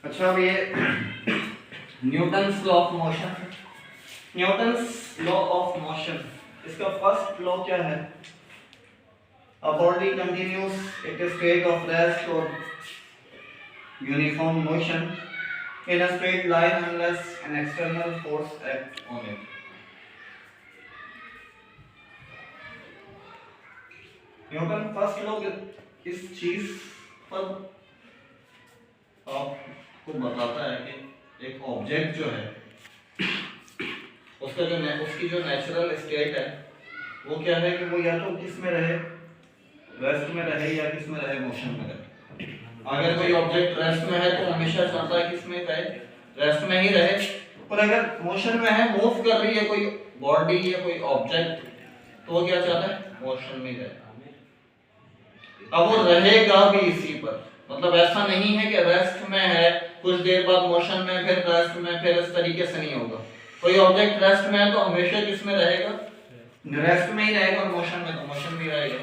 अच्छा, अब ये Newton's law of motion, Newton's law of motion, इसका फर्स्ट लॉ क्या है? A body continues at a state of rest और uniform motion in a straight line unless an external force acts on it. Newton first law इस चीज पर आपको बताता है कि एक ऑब्जेक्ट जो है उसका उसकी जो नेचुरल स्टेट है वो क्या है कि वो या तो किस में रहे, रेस्ट में रहे, या किस में रहे, मोशन में रहे। अगर कोई ऑब्जेक्ट रेस्ट में है तो हमेशा चाहता है किस में रहे, रेस्ट में ही रहे। और अगर मोशन में है, मूव कर रही है कोई बॉडी या कोई ऑब्जेक्ट, तो वो क्या चाहता है, मोशन में रहे। अब वो रहेगा भी इसी पर, मतलब ऐसा नहीं है कि रेस्ट में है कुछ देर बाद मोशन में, फिर रेस्ट में, फिर इस तरीके से नहीं होगा। कोई ऑब्जेक्ट रेस्ट में है तो हमेशा किस में रहेगा, रेस्ट में ही रहेगा, और मोशन में तो मोशन में रहेगा।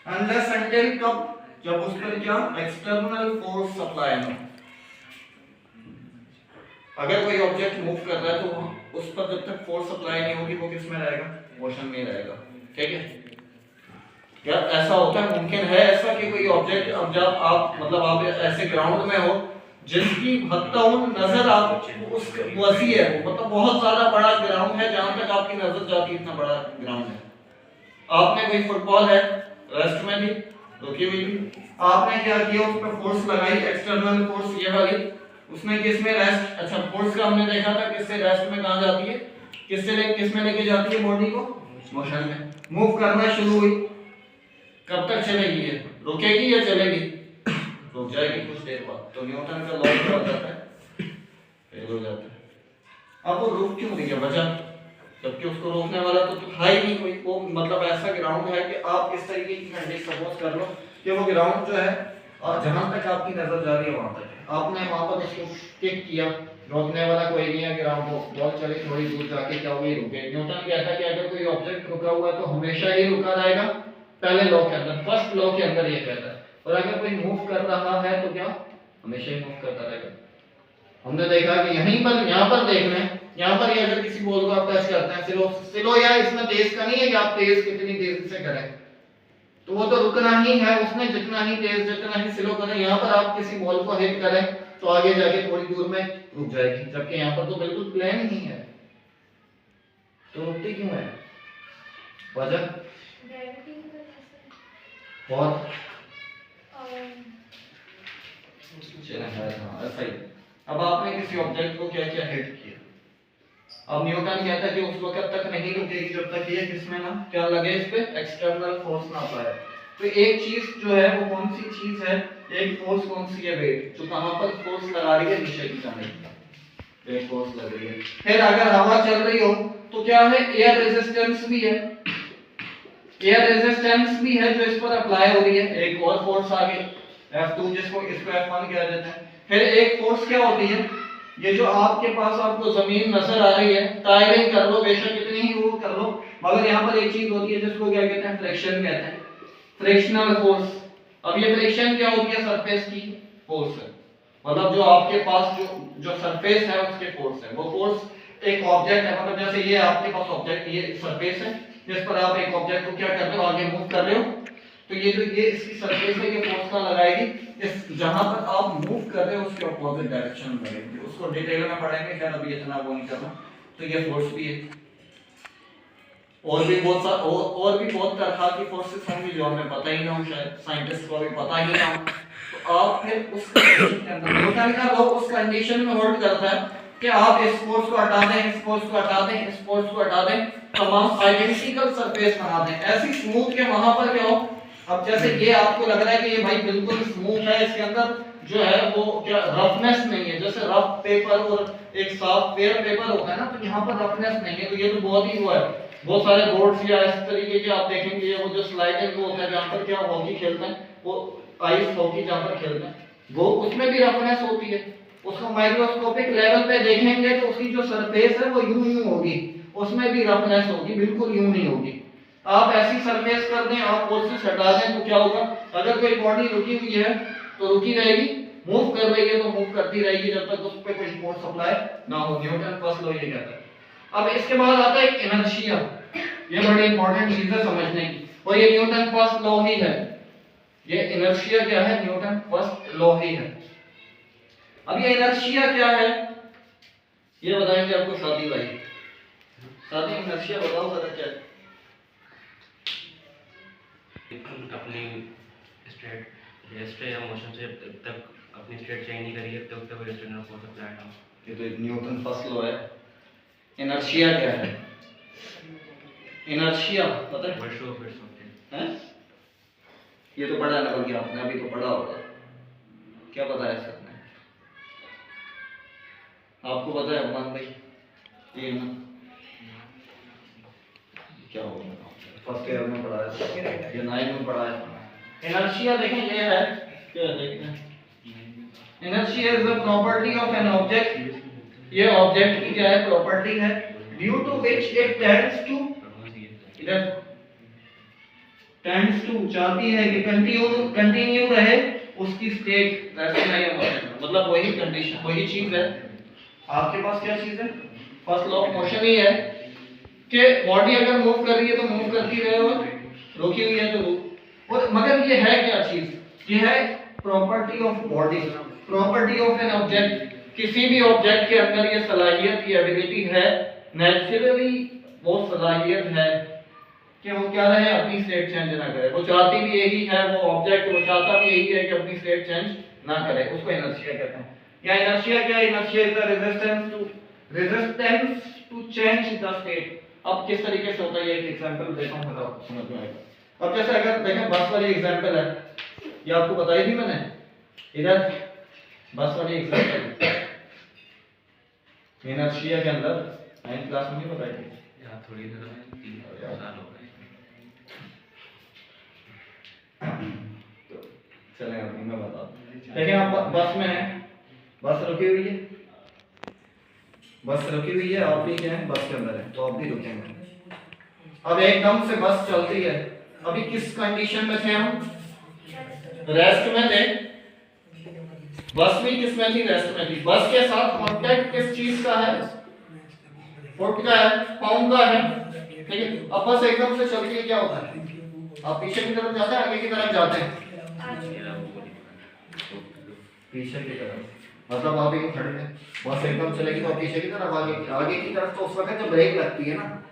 अनलेस अनटिल कब, जब उस पर क्या एक्सटर्नल फोर्स सप्लाई हो। अगर कोई ऑब्जेक्ट मूव कर रहा है तो उस पर जब तक फोर्स सप्लाई नहीं होगी वो किस में रहेगा, मोशन में रहेगा। ठीक है, क्या ऐसा होता है, मुमकिन है ऐसा कि कोई ऑब्जेक्ट, अब जब आप मतलब आप ऐसे ग्राउंड में हो जिसकी हत्ताउन नजर आप उस वसी है, वो मतलब बहुत ज्यादा बड़ा ग्राउंड है, जहां तक आपकी नजर जाती है इतना बड़ा ग्राउंड है। आपने कोई फुटबॉल है, रेस्ट में थी, रुकी हुई थी, आपने क्या किया, उस पर फोर्स लगाई, एक्सटर्नल फोर्स ये वाली, उसने किस में रेस्ट, अच्छा फोर्स का हमने देखा था किससे रेस्ट में कहां जाती है, किस में लेके जाती है बॉडी को, मोशन में। मूव करना शुरू हुई, कब तक चलेगी ये, रुकेगी या चलेगी, रुक जाएगी कुछ देर बाद, तो न्यूटन का लॉ क्या हो जाता है, फेल हो जाता है। अब वो रुक क्यों नहीं गया, वजह, जबकि उसको रोकने वाला तो था ही नहीं कोई। वो मतलब ऐसा ग्राउंड है कि आप इस तरीके की कंडीशन सपोज कर लो कि वो ग्राउंड जो है और जहां तक आपकी नजर जा रही है वहां तक है, आपने वहां पर उसको किक किया, रोकने वाला कोई नहीं है, ग्राउंड को बॉल चली थोड़ी दूर जाके क्या हुई, रुके। न्यूटन कहता है कि अगर कोई ऑब्जेक्ट रुका हुआ है तो हमेशा ही रुका रहेगा, पहले लॉ के अंदर, फर्स्ट लॉ के अंदर ये कहता है। और अगर कोई मूव कर रहा है तो क्या, हमेशा ही मूव करता रहेगा। हमने देखा कि यहीं पर, यहां पर देख लें, यहां पर ये अगर किसी बॉल को आप टच करते हैं, सिलो या इसमें तेज का नहीं है कि आप तेज कितनी तेजी से करें, तो वो तो रुकना ही है, उसने जितना ही तेज, जितना ही स्लो करें। यहां पर आप किसी बॉल को हिट करें तो आगे जाके थोड़ी दूर में रुक जाएगी, जबकि यहां पर तो बिल्कुल प्लेन ही है, तो रुकती क्यों है, वजह बहुत ऐसा ही। अब आपने किसी ऑब्जेक्ट को क्या क्या हिट किया, अब न्यूटन कहता है कि उस वक्त तक नहीं रुकेगी जब तक ये किसमें ना क्या लगे, इस पे एक्सटर्नल फोर्स ना पाए। तो एक चीज जो है वो कौन सी चीज है, एक फोर्स कौन सी है, वेट, जो कहां पर फोर्स लगा रही है, नीचे की जाने एक फोर्स लग रही है। फिर अगर हवा चल रही हो तो क्या है, एयर रेजिस्टेंस भी है, एयर रेजिस्टेंस भी है जो इस पर अप्लाई हो रही है। एक और फोर्स आगे F2, जिसको इसको F1 कह देते हैं। फिर एक फोर्स क्या होती है, ये जो आपके पास आपको जमीन नजर आ रही है, टायरिंग कर लो बेशक कितनी ही वो कर लो, मगर यहाँ पर एक चीज होती है जिसको क्या कहते हैं, फ्रिक्शन कहते हैं, फ्रिक्शनल फोर्स। अब ये फ्रिक्शन क्या होती है, सरफेस की फोर्स है, मतलब जो आपके पास जो सरफेस है उसके फोर्स है। वो फोर्स एक ऑब्जेक्ट है, मतलब जैसे ये आपके पास ऑब्जेक्ट, ये सरफेस है जिस पर आप एक ऑब्जेक्ट को क्या कर रहे हो, आगे मूव कर रहे हो, तो ये जो ये इसकी सरफेस है ये फोर्स का लगाएगी, इस जहां पर आप मूव कर रहे हो उसके अपोजिट डायरेक्शन में लगेगी। उसको डिटेल में पढ़ेंगे, खैर अभी इतना वो नहीं करना। तो ये फोर्स भी है, और भी बहुत तरह की फोर्सेस होंगी जो हमें पता ही ना हो, शायद साइंटिस्ट को भी पता ही ना हो। तो आप फिर उस कंडीशन के अंदर, न्यूटन का लॉ उस कंडीशन में होल्ड करता है कि आप इस फोर्स को हटा दें, इस फोर्स को हटा दें, इस फोर्स को हटा दें, तमाम आइडेंटिकल सरफेस बना दें, ऐसी स्मूथ के वहां पर क्या हो। अब जैसे ये आपको लग रहा है कि ये भाई बिल्कुल स्मूथ है, इसके अंदर जो है वो क्या रफनेस नहीं है, जैसे रफ पेपर और एक साफ फेयर पेपर होता है ना, तो यहाँ पर रफनेस नहीं है। तो ये तो बहुत ही वो है, बहुत सारे बोर्ड्स या इस तरीके के आप देखेंगे, वो जो स्लाइडिंग वो होता है जहाँ पर क्या हॉकी खेलते हैं, वो आइस हॉकी जहाँ पर खेलते हैं, वो उसमें भी रफनेस होती है। उसको माइक्रोस्कोपिक लेवल पे देखेंगे तो उसकी जो सरफेस है वो यूं होगी, उसमें भी रफनेस होगी, बिल्कुल यूं नहीं होगी। आप ऐसी सरफेस कर दें, आप फोर्सेस हटा दें तो क्या होगा, अगर कोई बॉडी रुकी हुई है तो रुकी रहेगी, मूव कर रही है तो मूव करती रहेगी जब तक उस पे कोई फोर्स अप्लाई ना हो। न्यूटन फर्स्ट लॉ ये कहता है। अब इसके बाद आता है इनर्शिया। ये बड़ी इंपॉर्टेंट चीज है समझने की, और ये न्यूटन फर्स्ट लॉ ही है। ये इनर्शिया क्या है? न्यूटन फर्स्ट लॉ ही है। अब ये इनर्शिया क्या है ये बताएंगे आपको शादी भाई। शादी इनर्शिया बताओ जरा क्या है? अपनी स्टेट रेस्ट या मोशन से जब तक अपनी स्टेट चेंज नहीं करिए तब तक एक्सटर्नल फोर्स अप्लाई ना हो। ये तो न्यूटन फर्स्ट लॉ है। इनर्शिया क्या है? इनर्शिया पता है? वर्ड्स ऑफ इट्स ऑब्जेक्ट हैं? ये तो पढ़ा है ना, बल्कि आपने अभी तो पढ़ा होगा। क्या पता है सर ने? आपको पता है अरमान भाई? ये ना क्या होगा? फर्स्ट ईयर में पढ़ा है, ये 9 में पढ़ा है। इनर्शिया देखें ये है, क्या देखते हैं? Inertia is the property of an object. ये ऑब्जेक्ट की क्या है? प्रॉपर्टी है। Due to which it tends to, इधर टेंड्स टू चाहती है कि कंटिन्यू रहे उसकी स्टेट, मतलब वही कंडीशन, वही चीज है। आपके पास क्या चीज है? फर्स्ट लॉ ऑफ मोशन ही है कि बॉडी अगर मूव कर रही है तो मूव करती रहे और रुकी हुई है तो रुक। और मगर ये है क्या चीज? ये है property of body, property of an object. किसी भी ऑब्जेक्ट के अंदर ये सलाहियत, ये एबिलिटी है, नेचुरली वो सलाहियत है कि वो क्या रहे, अपनी स्टेट चेंज ना करे। वो चाहती भी यही है, वो ऑब्जेक्ट वो चाहता भी यही है कि अपनी स्टेट चेंज ना करे। उसको इनर्शिया कहते हैं। या इनर्शिया क्या है? Inertia is the resistance to change the state. अब किस तरीके से होता है ये एक एग्जांपल देता हूं, मतलब आपको समझ में आएगा। अब जैसे अगर देखें बस वाली एग्जांपल है, ये आपको बताई थी मैंने, इधर बस वाली एग्जांपल इनर्शिया के अंदर 9th क्लास में नहीं बताई थी यार, थोड़ी देर 3 साल हो गए। चलें अभी मैं बता दूं। देखिए आप बस में हैं, बस रुकी हुई है, बस रुकी हुई है, आप भी क्या है बस के अंदर है तो आप भी रुकेंगे। अब एकदम से बस चलती है। अभी किस कंडीशन में थे हम? रेस्ट में थे। बस भी किस में थी? रेस्ट में थी। बस के साथ कांटेक्ट किस चीज का है? फुट का है, पाउंड का है, ठीक है। अब बस एकदम से चलती है, क्या होता है? आप पीछे की तरफ जाते हैं, आगे की तरफ जाते हैं? पीछे की तरफ, मतलब आप यूं खड़े हैं, बस एकदम चलेगी तो पीछे की तरफ, आगे की तरफ तो उस वक्त जब ब्रेक लगती है ना।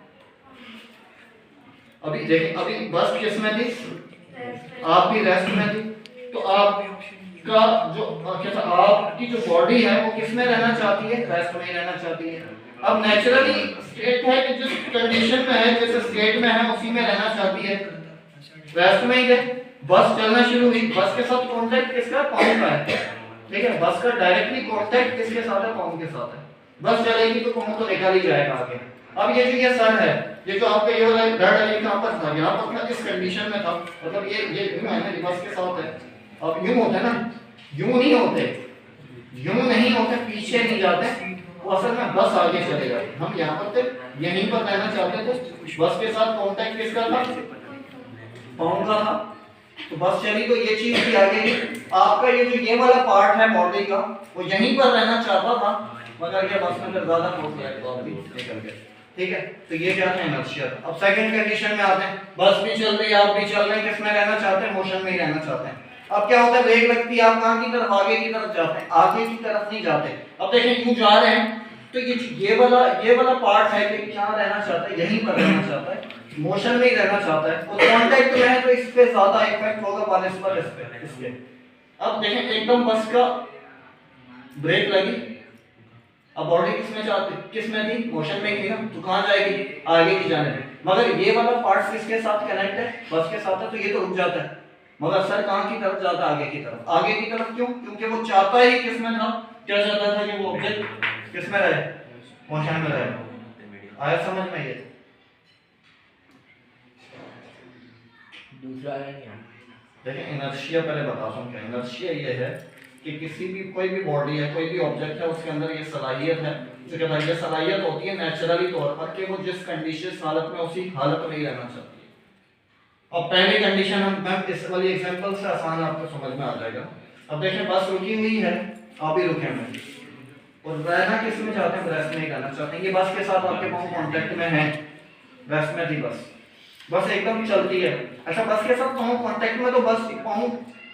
अभी देखिए, अभी बस किस में थी? आप भी रेस्ट में थी। तो आपका जो क्या, आपकी जो बॉडी है वो किस में रहना चाहती है? रेस्ट में ही रहना चाहती है। अब नेचुरली स्टेट है कि जिस कंडीशन में है, जिस स्टेट में है, उसी में रहना चाहती है, रेस्ट में ही है। बस चलना शुरू हुई, बस के साथ कांटेक्ट किसका? पाउंड का है, ठीक है। बस का डायरेक्टली कांटेक्ट किसके साथ है? पाउंड के साथ है। बस चलेगी तो पाउंड तो निकाल ही जाएगा आगे। अब ये जो ये सर है, ये जो आपका ये वाला ब्लड है, ये कहां पर था? यहां पर था, इस कंडीशन में था, मतलब ये यूं है ना, ये बस के साथ है। अब यूं होता है ना, यूं नहीं होते, यूं नहीं होते, पीछे नहीं जाते, वो असल में बस आगे चले जाते। हम यहाँ पर थे, यहीं पर रहना चाहते थे। बस के साथ कांटेक्ट किसका था? पाउंड का था। तो बस चली तो ये चीज भी आगे गई। आपका ये जो ये वाला पार्ट है बॉडी का, वो यहीं पर रहना चाहता था, मगर ये बस में फिर ज्यादा फोर्स लगा तो अभी निकल गया, ठीक है। तो ये क्या था? इनर्शिया। अब सेकंड कंडीशन में आते हैं, बस भी चल रही है, आप भी चल रहे हैं, किसमें रहना चाहते हैं? मोशन में ही रहना चाहते हैं। अब क्या होता है? ब्रेक लगती है, आप कहां की तरफ? आगे की तरफ जाते हैं, आगे की तरफ नहीं जाते। अब देखें यूं जा रहे हैं तो ये वाला पार्ट है कि क्या रहना चाहता है? यहीं पर रहना चाहता है, मोशन में ही रहना चाहता है। और कांटेक्ट में है तो इस पे ज्यादा इफेक्ट होगा बानिस्बत इसके। अब देखें एकदम बस का ब्रेक लगी, अब बॉडी किसमें थी? मोशन में ही थी ना, तो कहां जाएगी? आगे की जाने। मगर ये वाला पार्ट किसके साथ कनेक्ट है? बस के साथ है, तो ये तो रुक जाता है। मगर सर कहां की तरफ जाता है? आगे की तरफ। आगे की तरफ क्यों? क्योंकि वो चाहता ही किसमें था? क्या चाहता था कि वो ऑब्जेक्ट किसमें रहे? मोशन में रहे। आया समझ में? ये दूसरा है क्या? देखिए इनर्शिया पहले बताता हूं क्या इनर्शिया ये है कि किसी भी कोई भी बॉडी है, कोई भी ऑब्जेक्ट है, उसके अंदर ये सलाहियत है, जो कहता है ये सलाहियत होती है नेचुरली तौर पर कि वो जिस कंडीशन हालत में उसी हालत में ही रहना चाहती है। अब पहली कंडीशन हम इस वाली एग्जांपल से आसान आपको समझ में आ जाएगा। अब देखें बस रुकी हुई है, आप भी रुके हैं, और रहना किस में चाहते हैं, ब्रेस्ट में ही रहना चाहते हैं। ये बस के साथ आपके पाँव कांटेक्ट में है, ब्रेस्ट में थी बस एकदम चलती है। अच्छा बस के साथ पाँव कांटेक्ट में, तो बस पाँव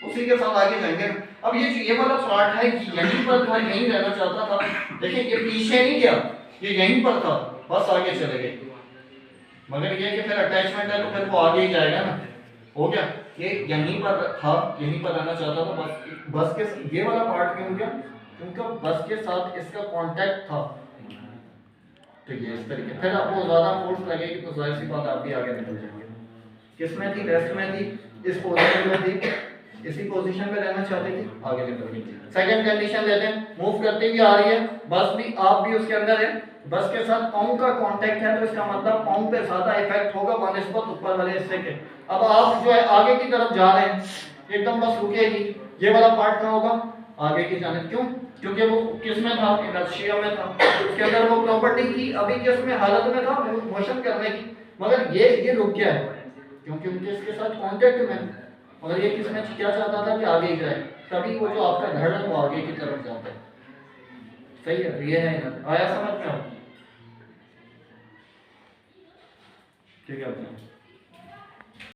उसी के साथ आगे जाएंगे। अब ये वाला पार्ट है कि यहीं पर था, यहीं रहना चाहता था। देखिए ये पीछे नहीं गया, ये यहीं पर था, बस आगे चले गए। मगर ये कि फिर अटैचमेंट है तो फिर वो आगे ही जाएगा ना, हो गया। ये यहीं पर था, यहीं पर रहना चाहता था, बस के ये वाला पार्ट क्यों गया, क्योंकि बस के साथ इसका कांटेक्ट था। तो ये इस तरीके, फिर आपको ज्यादा फोर्स लगेगी तो जाहिर सी बात आप भी आगे निकल जाएंगे। किसमें थी, रेस्ट में थी, इस पोजीशन में थी, इसी पोजीशन में रहना चाहती थी, आगे निकल गई। सेकंड कंडीशन लेते हैं, मूव करती हुई आ रही है बस भी, आप भी उसके अंदर है, बस के साथ पाँव का कांटेक्ट है, तो इसका मतलब पाँव पे ज्यादा इफेक्ट होगा बनिस्बत ऊपर वाले हिस्से के। अब आप जो है आगे की तरफ जा रहे हैं, एकदम बस रुकेगी, ये वाला पार्ट क्या होगा, आगे की जाने, क्यों, क्योंकि वो किस में था, इनर्शिया में था, उसके अंदर वो प्रॉपर्टी थी, अभी किस में हालत में था, मोशन करने की, मगर ये रुक गया है क्योंकि उनके इसके साथ कांटेक्ट में। मगर ये किसने क्या चाहता था कि आगे ही जाए, तभी वो जो आपका धड़ है वो आगे की तरफ जाता है। सही है, ये है ना, आया समझ में? ठीक है।